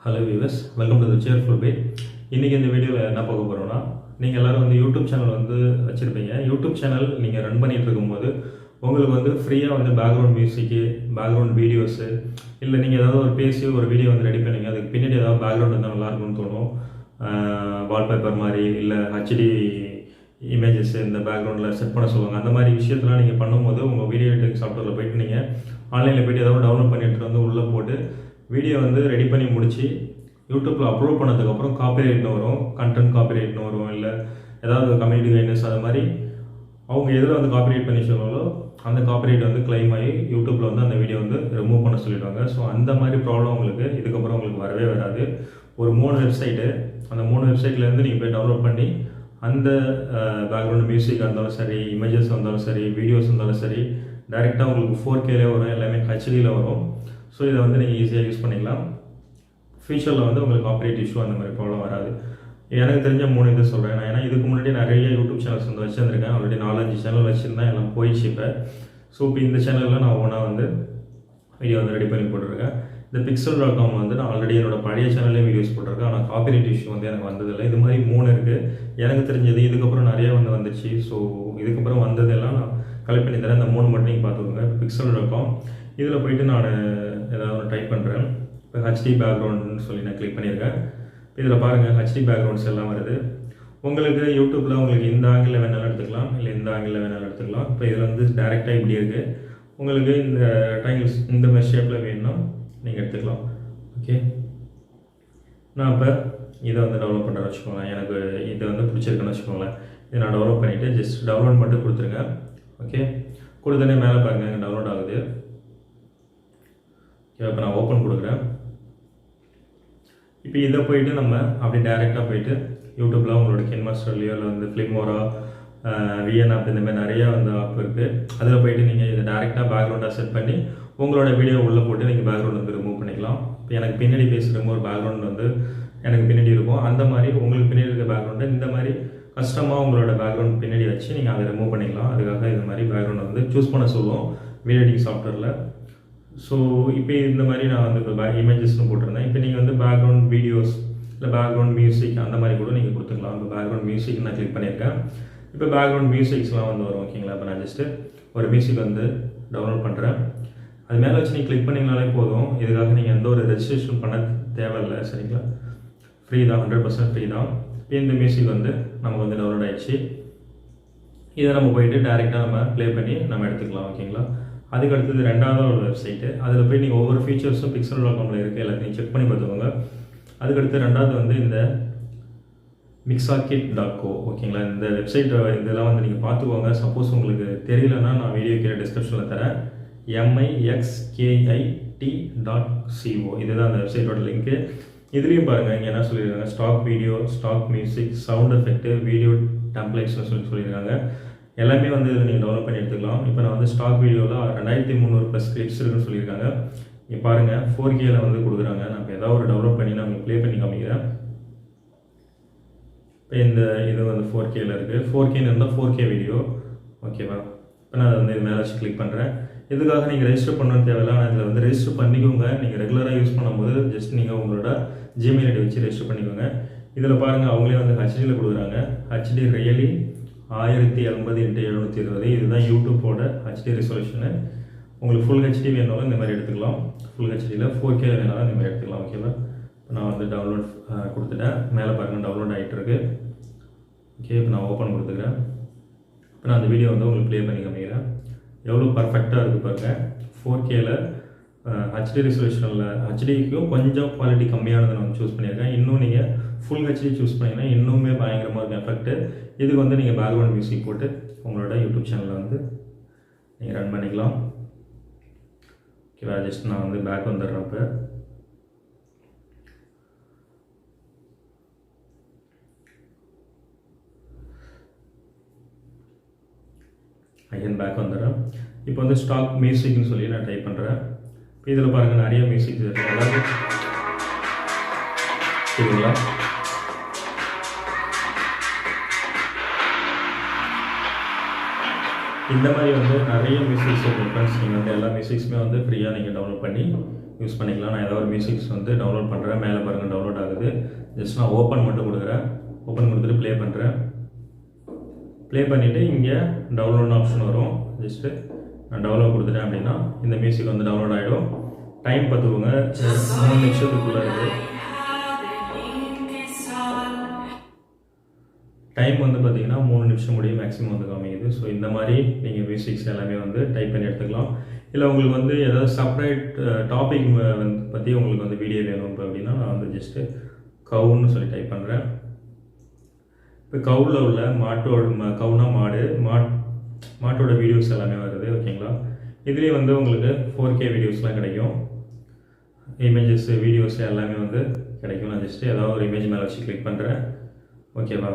Hello viewers, welcome to the cheerful bay. இன்றைக்கி இந்த வீடியோவில் என்ன பார்க்க போகிறோம்னா, நீங்கள் எல்லோரும் வந்து யூடியூப் சேனல் வந்து வச்சுருப்பீங்க. யூடியூப் சேனல் நீங்கள் ரன் பண்ணிகிட்டு இருக்கும்போது உங்களுக்கு வந்து ஃப்ரீயாக வந்து பேக்ரவுண்ட் மியூசிக்கு, பேக்ரவுண்ட் வீடியோஸு, இல்லை நீங்கள் ஏதாவது ஒரு பேசி ஒரு வீடியோ வந்து ரெடி பண்ணீங்க, அதுக்கு பின்னாடி ஏதாவது பேக்ரவுண்ட் இருந்தால் நல்லாயிருக்கும்னு தோணும். வால்பேப்பர் மாதிரி இல்லை ஹெச்டி இமேஜஸ் இந்த பேக்ரவுண்டில் செட் பண்ண சொல்லுவாங்க. அந்த மாதிரி விஷயத்தெலாம் நீங்கள் பண்ணும்போது உங்கள் வீடியோ எடிட்டிங் சாஃப்ட்வேரில் போய்ட்டு நீங்கள் ஆன்லைனில் போய்ட்டு ஏதாவது டவுன்லோட் பண்ணிட்டு வந்து உள்ளே போட்டு வீடியோ வந்து ரெடி பண்ணி முடித்து யூடியூப்பில் அப்லோட் பண்ணதுக்கப்புறம் காப்பிரைட்னு வரும், கண்டென்ட் காப்பிரைட்னு வரும், இல்லை ஏதாவது கம்யூனிட்டி கைட்னஸ் அது மாதிரி அவங்க எதில் வந்து காப்பிரைட் பண்ணி சொன்னாலோ அந்த காப்பிரைட் வந்து கிளைம் ஆகி யூடியூப்பில் வந்து அந்த வீடியோ வந்து ரிமூவ் பண்ண சொல்லிடுவாங்க. ஸோ அந்த மாதிரி ப்ராப்ளம் உங்களுக்கு இதுக்கப்புறம் உங்களுக்கு வரவே வராது. ஒரு 3 வெப்சைட்டு, அந்த 3 வெப்சைட்லேருந்து நீங்கள் போய் டவுன்லோட் பண்ணி அந்த பேக்ரவுண்ட் மியூசிக்காக இருந்தாலும் சரி, இமேஜஸ் இருந்தாலும் சரி, வீடியோஸ் இருந்தாலும் சரி, டைரெக்டாக உங்களுக்கு 4Kலே வரும், எல்லாமே ஹெச்டியில் வரும். ஸோ இதை வந்து நீங்கள் ஈஸியாக யூஸ் பண்ணிக்கலாம். ஃபியூச்சரில் வந்து உங்களுக்கு காப்பிரைட் இஷ்யூ அந்த மாதிரி ப்ராப்ளம் வராது. எனக்கு தெரிஞ்ச 3 இது சொல்கிறேன் நான். ஏன்னா இதுக்கு முன்னாடி நிறைய யூடியூப் சேனல்ஸ் வந்து வச்சுருந்துருக்கேன். ஆல்ரெடி 4-5 சேனல் வச்சுருந்தேன், எல்லாம் போயிடுச்சு இப்போ. ஸோ இப்போ இந்த சேனலில் நான் ஓனாக வந்து வீடியோ வந்து ரெடி பண்ணி போட்டிருக்கேன். இந்த pixel.com வந்து நான் ஆல்ரெடி என்னோட பழைய சேனல்லே வீடியோஸ் போட்டிருக்கேன். ஆனால் காப்பிரைட் இஷ்யூ வந்து எனக்கு வந்ததில்லை. இது மாதிரி 3 இருக்குது எனக்கு தெரிஞ்சது. இதுக்கப்புறம் நிறைய வந்து வந்துச்சு. ஸோ இதுக்கப்புறம் வந்ததெல்லாம் நான் கலெக்ட் பண்ணி தரேன். இந்த 3 மட்டும் நீங்கள் பார்த்துக்கோங்க. pixel.com இதில் போய்ட்டு நான் ஏதாவது ஒன்று டைப் பண்ணுறேன். இப்போ ஹெச்டி பேக்ரவுண்டுன்னு சொல்லி நான் கிளிக் பண்ணியிருக்கேன். இதில் பாருங்கள் ஹெச்டி பேக்ரவுண்ட்ஸ் எல்லாம் வருது. உங்களுக்கு யூடியூப்பில் உங்களுக்கு இந்த ஆங்கிளில் வேணாலும் எடுத்துக்கலாம், இல்லை இந்த ஆங்கிளில் வேணாலும் எடுத்துக்கலாம். இப்போ இதில் வந்து டேரெக்டாக இப்படி இருக்குது. உங்களுக்கு இந்த ரெக்டாங்கிள்ஸ் இந்த மாதிரி ஷேப்பில் வேணும்னா நீங்கள் எடுத்துக்கலாம். ஓகே, நான் இப்போ இதை வந்து டவுன்லோட் பண்ணுறேன்னு வச்சுக்கோங்களேன். எனக்கு இது வந்து பிடிச்சிருக்குன்னு வச்சுக்கோங்களேன். இதை நான் டவுன்லோட் பண்ணிவிட்டு ஜஸ்ட் டவுன்லோட் மட்டும் கொடுத்துருங்க. ஓகே, கொடுத்தனே மேலே பாருங்கள் எனக்கு டவுன்லோட் ஆகுது. ஓகே, இப்போ நான் ஓப்பன் கொடுக்குறேன். இப்போ இதை போய்ட்டு நம்ம அப்படி டேரெக்டாக போய்ட்டு யூடியூப்பில் உங்களோட கின்மாஸ்டர்லையோ இல்லை வந்து ஃபிலிமோரா, விஎன் ஆப் இந்த மாதிரி நிறையா வந்து ஆப் இருக்குது. அதில் போய்ட்டு நீங்கள் இதை டேரெக்டாக பேக்ரவுண்டாக செட் பண்ணி உங்களோட வீடியோ உள்ளே போட்டு நீங்கள் பேக்ரவுண்ட் வந்து ரிமூவ் பண்ணிக்கலாம். இப்போ எனக்கு பின்னாடி பேசுகிறவங்க ஒரு பேக்ரவுண்ட் வந்து எனக்கு பின்னாடி இருக்கும். அந்த மாதிரி உங்களுக்கு பின்னாடி இருக்க பேக்ரவுண்டை இந்த மாதிரி கஸ்டமாக உங்களோட பேக்ரவுண்ட் பின்னாடி வச்சு நீங்கள் அதை ரிமூவ் பண்ணிக்கலாம். அதுக்காக இந்த மாதிரி பேக்ரவுண்ட் வந்து சூஸ் பண்ண சொல்லுவோம் வீடியோ எடிட்டிங் சாஃப்ட்வேரில். ஸோ இப்போ இந்த மாதிரி நான் வந்து இப்போ இமேஜஸ்னு போட்டிருந்தேன். இப்போ நீங்கள் வந்து பேக்ரவுண்ட் வீடியோஸ் இல்லை பேக்ரவுண்ட் மியூசிக் அந்த மாதிரி கூட நீங்கள் கொடுத்துக்கலாம். இப்போ பேக்ரவுண்ட் மியூசிக் நான் கிளிக் பண்ணியிருக்கேன். இப்போ பேக்ரவுண்ட் மியூசிக்ஸ்லாம் வந்து வரும். ஓகேங்களா, இப்போ நான் ஜஸ்ட்டு ஒரு மியூசிக் வந்து டவுன்லோட் பண்ணுறேன். அது மேலே வச்சு நீங்கள் கிளிக் பண்ணிங்கனாலே போதும். இதுக்காக நீங்கள் எந்த ஒரு ரெஜிஸ்ட்ரேஷன் பண்ண தேவையில்லை. சரிங்களா, ஃப்ரீ தான், 100% ஃப்ரீ தான். இப்போ இந்த மியூசிக் வந்து நமக்கு வந்து டவுன்லோட் ஆகிடுச்சு. இதை நம்ம போயிட்டு டேரெக்டாக நம்ம ப்ளே பண்ணி நம்ம எடுத்துக்கலாம். ஓகேங்களா, அதுக்கு அடுத்தது ரெண்டாவது ஒரு வெப்சைட்டு. அதில் போய் நீங்கள் ஒவ்வொரு ஃபீச்சர்ஸும் pixel.comல இருக்குது, எல்லாத்தையும் செக் பண்ணி பார்த்துக்கோங்க. அதுக்கடுத்து ரெண்டாவது வந்து இந்த mixakit.co. ஓகேங்களா, இந்த வெப்சைட் இதெல்லாம் வந்து நீங்கள் பார்த்துக்கோங்க. சப்போஸ் உங்களுக்கு தெரியலன்னா நான் வீடியோ கீழே டிஸ்கிரிப்ஷனில் தரேன். mixkit.co இதுதான் அந்த வெப்சைட்டோட லிங்க்கு. இதுலேயும் பாருங்கள், இங்கே என்ன சொல்லியிருக்காங்க, stock video, stock music, sound effect, video டெம்ப்ளேட்ஸ்னு சொல்லியிருக்காங்க. எல்லாமே வந்து இதில் நீங்கள் டவுன்லோட் பண்ணி எடுத்துக்கலாம். இப்போ நான் வந்து ஸ்டாக் வீடியோவில் 2300+ கிளிப்ஸ் இருக்குன்னு சொல்லியிருக்காங்க. இங்கே பாருங்கள் 4Kல வந்து கொடுக்குறாங்க. நான் இப்போ ஏதாவது ஒரு டவுன்லோட் பண்ணி நான் உங்களுக்கு ப்ளே பண்ணி காமிக்கிறேன். இப்போ இந்த இது வந்து 4Kல இருக்குது. 4Kன்னு இருந்தால் 4K வீடியோ. ஓகேவா, இப்போ நான் வந்து இது மேலே வச்சு கிளிக் பண்ணுறேன். இதுக்காக நீங்கள் ரெஜிஸ்டர் பண்ணணும்னு தேவையில்லை. ஆனால் இதில் வந்து ரெஜிஸ்டர் பண்ணிக்கோங்க. நீங்கள் ரெகுலராக யூஸ் பண்ணும்போது ஜஸ்ட் நீங்கள் உங்களோட ஜிமெயில் ஐடி வச்சு ரெஜிஸ்டர் பண்ணிக்கோங்க. இதில் பாருங்கள் அவங்களே வந்து ஹெச்டியில் கொடுக்குறாங்க. HD really 1080x720. இதுதான் யூடியூப்போட ஹெச்டி ரெசல்யூஷனு. உங்களுக்கு ஃபுல் ஹெச்டி வேணாலும் இந்த மாதிரி எடுத்துக்கலாம். ஃபுல் ஹெச்டியில் 4Kல வேணாலும் இந்த மாதிரி எடுத்துக்கலாம். ஓகேவா, இப்போ நான் வந்து டவுன்லோட் கொடுத்துட்டேன். மேலே பாருங்கள் டவுன்லோட் ஆகிட்டு இருக்கு. ஓகே, இப்போ நான் ஓப்பன் கொடுத்துக்கிறேன். இப்போ நான் அந்த வீடியோ வந்து உங்களுக்கு ப்ளே பண்ணி காமிக்கிறேன். எவ்வளோ பர்ஃபெக்டாக இருக்குது பாருங்கள். 4Kல ஹெச்டி ரெசல்யூஷனில் ஹெச்டிக்கும் கொஞ்சம் குவாலிட்டி கம்மியானதை நான் சூஸ் பண்ணியிருக்கேன். இன்னும் நீங்கள் ஃபுல் ஹெச்டி சூஸ் பண்ணிங்கன்னா இன்னுமே பயங்கரமாக இருக்கும் எஃபெக்ட்டு. இதுக்கு வந்து நீங்கள் பேக்ரவுண்ட் மியூசிக் போட்டு உங்களோட யூடியூப் சேனலில் வந்து நீங்கள் ரன் பண்ணிக்கலாம். ஓகேவா, ஜஸ்ட் நான் வந்து பேக் வந்துடுறேன். இப்போ அகைன் பேக் வந்துடுறேன். இப்போ வந்து ஸ்டாக் மியூசிக்னு சொல்லி நான் டைப் பண்ணுறேன். இப்போ இதில் பாருங்கள் நிறைய மியூசிக் இருக்குது. அதாவது சரிங்களா, இந்த மாதிரி வந்து நிறைய மியூசிக்ஸ் இருக்குது ஃப்ரெண்ட்ஸ். நீங்கள் வந்து எல்லா மியூசிக்ஸுமே வந்து ஃப்ரீயாக நீங்கள் டவுன்லோட் பண்ணி யூஸ் பண்ணிக்கலாம். நான் ஏதாவது ஒரு மியூசிக்ஸ் வந்து டவுன்லோட் பண்ணுறேன். மேலே பாருங்கள் டவுன்லோட் ஆகுது. ஜஸ்ட் நான் ஓப்பன் மட்டும் கொடுக்குறேன். ஓப்பன் கொடுத்துட்டு ப்ளே பண்ணுறேன். ப்ளே பண்ணிவிட்டு இங்கே டவுன்லோட்னு ஆப்ஷன் வரும். ஜஸ்ட்டு நான் டவுன்லோட் கொடுத்துட்டேன் அப்படின்னா இந்த மியூசிக் வந்து டவுன்லோட் ஆகிடும். டைம் பார்த்துக்கோங்க, 3 நிமிஷத்துக்குள்ளே இருக்குது. டைம் வந்து பார்த்தீங்கன்னா 3 நிமிஷம் முடியும் மேக்ஸிமம் வந்து காமிக்குது. ஸோ இந்த மாதிரி நீங்கள் மியூசிக்ஸ் எல்லாமே வந்து டைப் பண்ணி எடுத்துக்கலாம். இல்லை உங்களுக்கு வந்து ஏதாவது செப்பரேட் டாபிக் வந்து பற்றி உங்களுக்கு வந்து வீடியோ வேணும் அப்படின்னா நான் வந்து ஜஸ்ட்டு கவுன்னு சொல்லி டைப் பண்ணுறேன். இப்போ கவுவில் உள்ள கவுனா மாட்டோட வீடியோஸ் எல்லாமே வருது. ஓகேங்களா? இதுலேயே வந்து உங்களுக்கு 4K வீடியோஸ்லாம் கிடைக்கும். இமேஜஸ் வீடியோஸ் எல்லாமே வந்து கிடைக்கும். நான் ஜஸ்ட்டு ஏதாவது ஒரு இமேஜ் மேலே வச்சு கிளிக் பண்ணுறேன். ஓகேவா?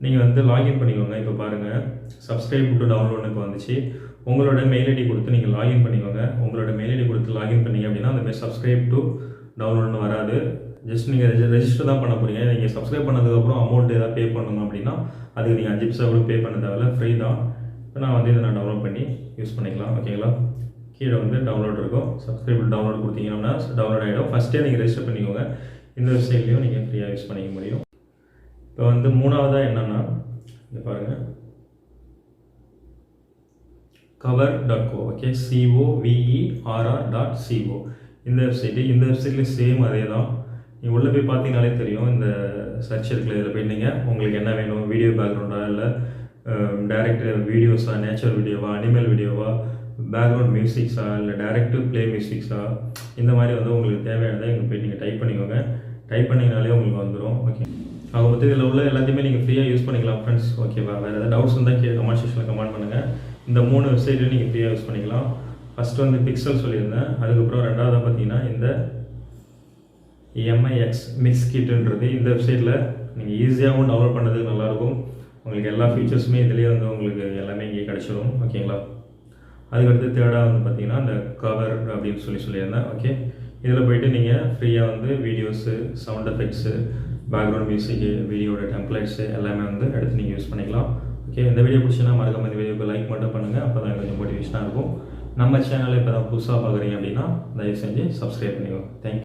நீங்கள் வந்து லாகின் பண்ணிக்கோங்க. இப்போ பாருங்கள், சப்ஸ்கிரைப் டு டவுன்லோட்னு இப்போ வந்துச்சு. உங்களோட மெயில் ஐடி கொடுத்து நீங்கள் லாகின் பண்ணிக்கோங்க. உங்களோட மெயில் ஐடி கொடுத்து லாகின் பண்ணிங்க அப்படின்னா அந்த மாதிரி சப்ஸ்கிரைப் டு டவுன்லோட்னு வராது. ஜஸ்ட் நீங்கள் ரெஜிஸ்டர் தான் பண்ண போகிறீங்க. நீங்கள் சப்ஸ்கிரைப் பண்ணதுக்கப்புறம் அமௌண்ட் ஏதாவது பே பண்ணணும் அப்படின்னா அதுக்கு நீங்கள் 5 பைசா கூட பே பண்ண தேவையில்ல, ஃப்ரீ தான். இப்போ நான் வந்து இதை டவுன்லோட் பண்ணி யூஸ் பண்ணிக்கலாம். ஓகேங்களா? கீழே வந்து டவுன்லோட் இருக்கும். சப்ஸ்கிரைப் டவுன்லோட் கொடுத்தீங்கன்னா டவுன்லோட் ஆகிடும். ஃபஸ்ட்டே நீங்கள் ரெஜிஸ்டர் பண்ணிக்கோங்க. இந்த வெப்சைட்லேயும் நீங்கள் ஃப்ரீயாக யூஸ் பண்ணிக்க முடியும். இப்போ வந்து மூணாவதாக என்னென்னா இங்கே பாருங்கள், cover.co. Okay, cover.co. இந்த வெப்சைட்லேயும் சேம் அதே தான். நீங்கள் உள்ளே போய் பார்த்தீங்கனாலே தெரியும். இந்த சர்ச் இருக்குல்ல, இதில் போயிட்டீங்க உங்களுக்கு என்ன வேணும், வீடியோ பேக்ரவுண்டா, இல்லை டைரக்ட் வீடியோஸா, நேச்சுரல் வீடியோவா, அனிமல் வீடியோவா, பேக்ரவுண்ட் மியூசிக்ஸா, இல்லை டைரக்ட் ப்ளே மியூசிக்ஸா, இந்த மாதிரி வந்து உங்களுக்கு தேவையானதை இங்கே போய் நீங்கள் டைப் பண்ணிக்கோங்க. டைப் பண்ணிங்கனாலே உங்களுக்கு வந்துடும். ஓகே, அவங்க வந்து இதில் உள்ள எல்லாத்தையுமே நீங்கள் ஃப்ரீயாக யூஸ் பண்ணிக்கலாம் ஃப்ரெண்ட்ஸ். ஓகேவா? வேறு ஏதாவது டவுட்ஸ் இருந்தால் கமெண்ட் செக்ஷனில் கமெண்ட் பண்ணுங்கள். இந்த 3 வெப்சைட்லையும் நீங்கள் ஃப்ரீயாக யூஸ் பண்ணிக்கலாம். ஃபஸ்ட்டு வந்து பிக்சல் சொல்லியிருந்தேன். அதுக்கப்புறம் ரெண்டாவதாக பார்த்தீங்கன்னா இந்த MIX மிக்ஸ் கிட்டுன்றது இந்த வெப்சைட்டில் நீங்கள் ஈஸியாகவும் டவுன்லோட் பண்ணுறதுக்கு நல்லாயிருக்கும். உங்களுக்கு எல்லா ஃபீச்சர்ஸுமே இதிலே வந்து உங்களுக்கு எல்லாமே இங்கே கிடச்சிடும். ஓகேங்களா? அதுக்கடுத்து தேர்டாக வந்து பார்த்தீங்கன்னா இந்த கவர் அப்படின்னு சொல்லியிருந்தேன். ஓகே, இதில் போய்ட்டு நீங்கள் ஃப்ரீயாக வந்து வீடியோஸு, சவுண்ட் எஃபெக்ட்ஸு, பேக்ரவுண்ட் மியூசிக்கு, வீடியோட டெம்ப்ளேட்ஸு எல்லாமே வந்து எடுத்து நீங்கள் யூஸ் பண்ணிக்கலாம். ஓகே, இந்த வீடியோ பிடிச்சினா மறக்காம இந்த வீடியோக்கு லைக் மட்டும் பண்ணுங்கள். அப்போ தான் கொஞ்சம் மோட்டிவேஷனாக இருக்கும். நம்ம சேனலை இப்போ தான் புதுசாக பார்க்குறீங்க அப்படின்னா தயவு செஞ்சு சப்ஸ்கிரைப் பண்ணிக்கோங்க. தேங்க்யூ.